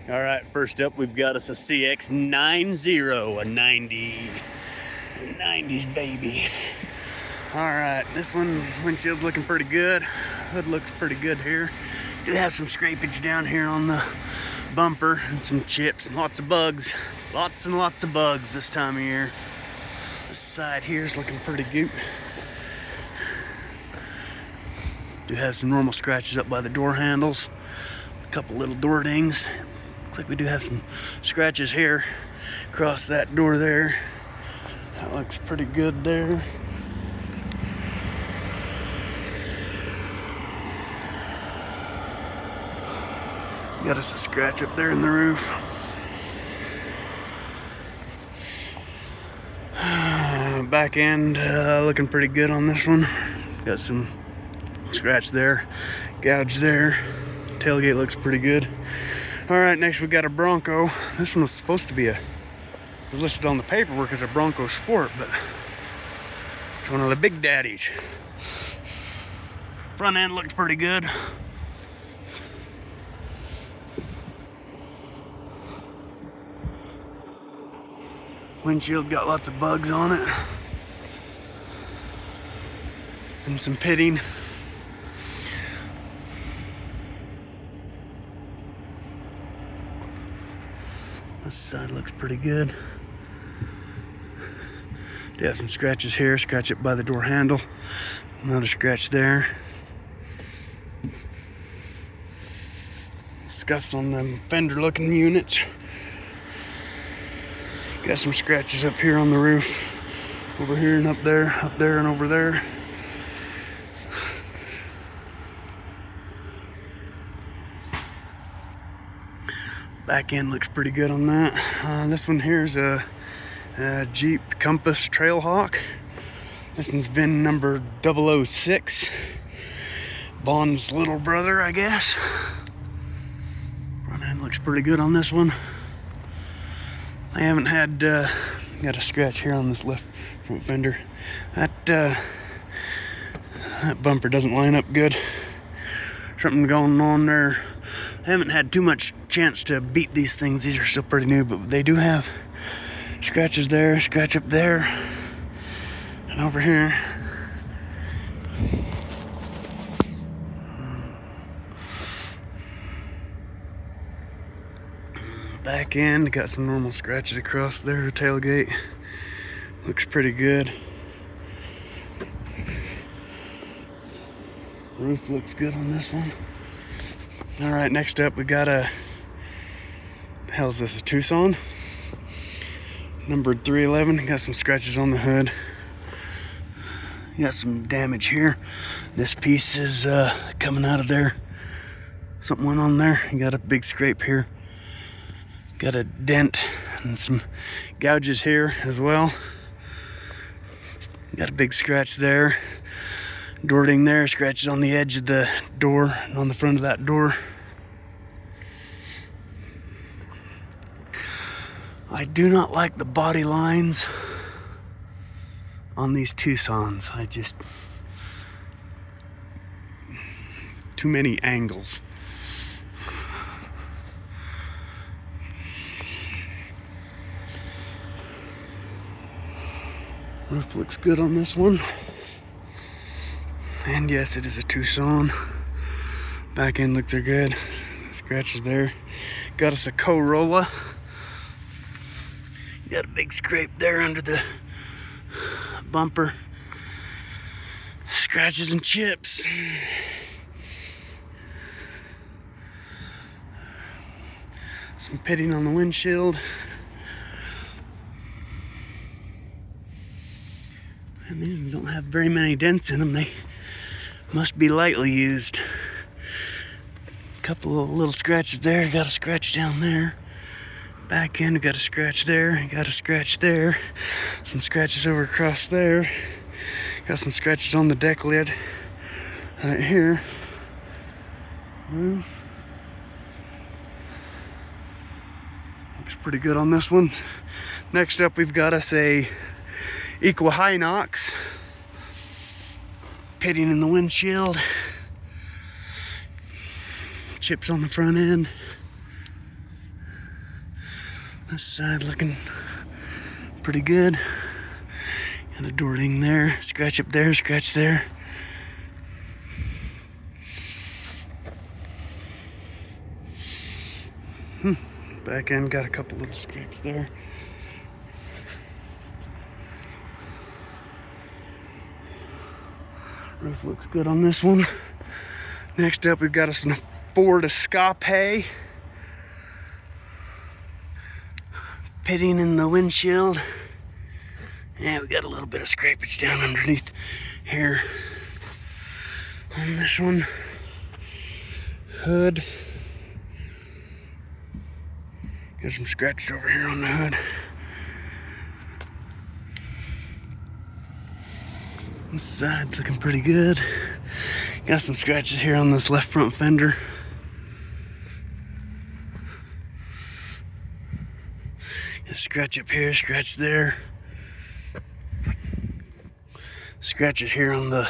All right, first up, we've got us a CX-90, a 90s baby. All right, this one, windshield's looking pretty good. Hood looks pretty good here. Do have some scrapage down here on the bumper and some chips and lots of bugs. Lots and lots of bugs this time of year. This side here is looking pretty good. Do have some normal scratches up by the door handles. A couple little door dings. Looks like we do have some scratches here across that door there. That looks pretty good there. Got us a scratch up there in the roof. Back end looking pretty good on this one. Got some scratch there, gouge there. Tailgate looks pretty good. All right, next we got a Bronco. This one was supposed to be was listed on the paperwork as a Bronco Sport, but it's one of the big daddies. Front end looks pretty good. Windshield got lots of bugs on it. And some pitting. This side looks pretty good. Do have some scratches here. Scratch it by the door handle. Another scratch there. Scuffs on them fender looking units. Got some scratches up here on the roof. Over here and up there and over there. Back end looks pretty good on that. This one here is a Jeep Compass Trailhawk. This one's VIN number 006. Bond's little brother, I guess. Front end looks pretty good on this one. I haven't had, got a scratch here on this left front fender. That bumper doesn't line up good. Something going on there. I haven't had too much chance to beat these things. These are still pretty new, but they do have scratches there, scratch up there, and over here. Back end, got some normal scratches across there. Tailgate looks pretty good. Roof looks good on this one. All right, next up we got the hell's this, a Tucson? Numbered 311, got some scratches on the hood. Got some damage here. This piece is coming out of there. Something went on there. You got a big scrape here. Got a dent and some gouges here as well. Got a big scratch there. Door ding there, scratches on the edge of the door and on the front of that door. I do not like the body lines on these Tucsons. Too many angles. Roof looks good on this one. And yes, it is a Tucson. Back end looks are good. Scratches there. Got us a Corolla. Got a big scrape there under the bumper. Scratches and chips. Some pitting on the windshield. And these ones don't have very many dents in them. They must be lightly used. Couple of little scratches there. Got a scratch down there. Back end, got a scratch there. Got a scratch there. Some scratches over across there. Got some scratches on the deck lid right here. Roof. Looks pretty good on this one. Next up, we've got us a Equinox. Pitting in the windshield. Chips on the front end. This side looking pretty good. Got a door ding there, scratch up there, scratch there. Back end got a couple little scrapes there. Roof looks good on this one. Next up, we've got us a Ford Escape. Pitting in the windshield. And we got a little bit of scrapage down underneath here on this one. Hood. Got some scratches over here on the hood. This side's looking pretty good. Got some scratches here on this left front fender. Got a scratch up here, scratch there. Scratches here on the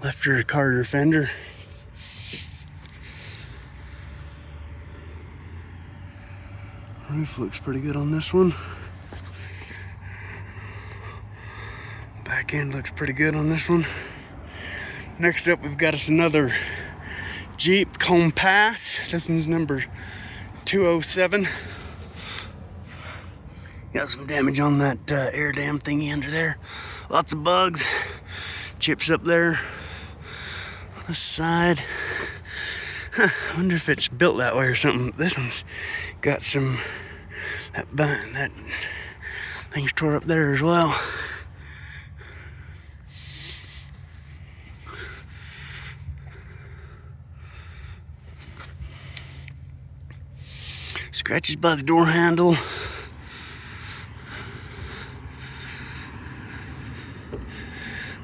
left rear Carter fender. Roof looks pretty good on this one. Back end looks pretty good on this one. Next up, we've got us another Jeep Compass. This one's number 207. Got some damage on that air dam thingy under there. Lots of bugs. Chips up there. On this side. I wonder if it's built that way or something. This one's got some, that thing's tore up there as well. Scratches by the door handle.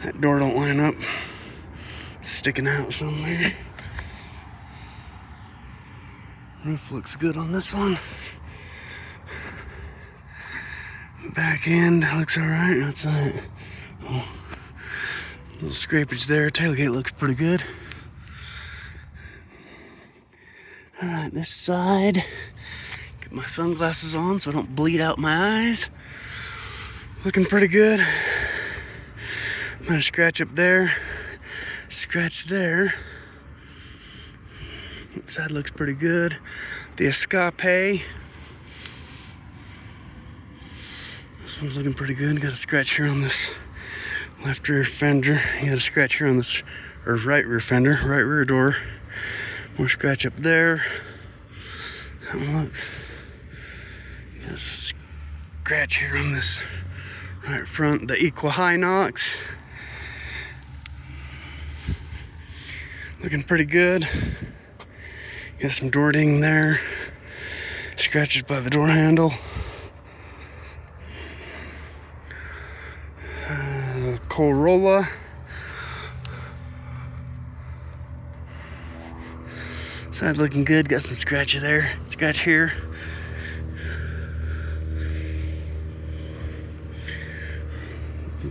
That door don't line up. It's sticking out somewhere. Roof looks good on this one. Back end looks alright. Outside. Oh, little scrapage there. Tailgate looks pretty good. Alright, this side. Get my sunglasses on so I don't bleed out my eyes. Looking pretty good. I'm gonna scratch up there. Scratch there. That side looks pretty good. The Escape. This one's looking pretty good. Got a scratch here on this left rear fender. You got a scratch here on this, or right rear fender, right rear door. More scratch up there. That one looks. Got a scratch here on this right front. The Equinox. Looking pretty good. Got some door ding there. Scratches by the door handle. Corolla. Side looking good. Got some scratch there. Scratch here.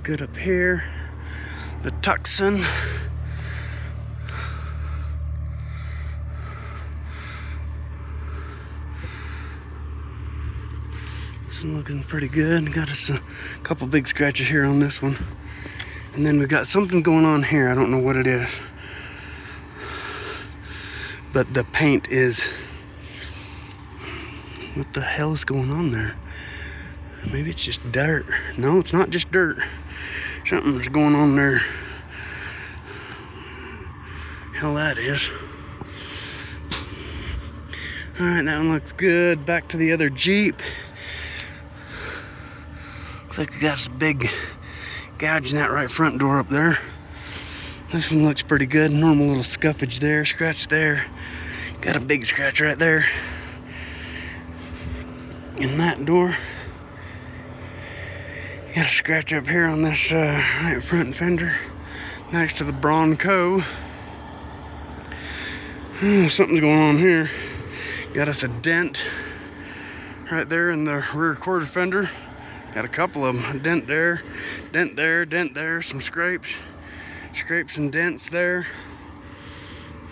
Good up here. The Tucson. This one looking pretty good. Got us a couple big scratches here on this one. And then we got something going on here. I don't know what it is. But the paint is... What the hell is going on there? Maybe it's just dirt. No, it's not just dirt. Something's going on there. Hell that is. Alright, that one looks good. Back to the other Jeep. Looks like we got some big gouge in that right front door up there. This one looks pretty good. Normal little scuffage there, scratch there. Got a big scratch right there in that door. Got a scratch up here on this right front fender next to the Bronco. Something's going on here. Got us a dent right there in the rear quarter fender. Got a couple of them. A dent there, dent there, dent there. Some scrapes and dents there.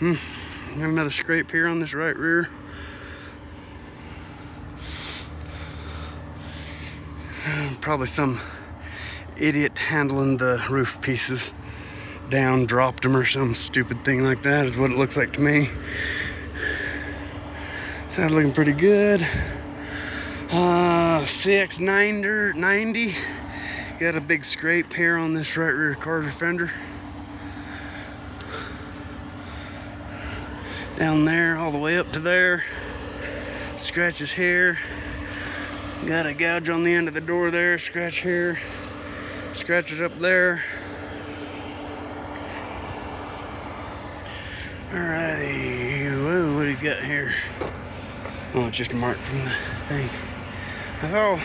Got another scrape here on this right rear. Probably some idiot handling the roof pieces down dropped them or some stupid thing like that is what it looks like to me. So that's looking pretty good. CX90, got a big scrape here on this right rear quarter fender. Down there all the way up to there. Scratches here. Got a gouge on the end of the door there, scratch here. Scratches up there. Alrighty, whoa, what do you got here? Oh, it's just a mark from the thing. Oh,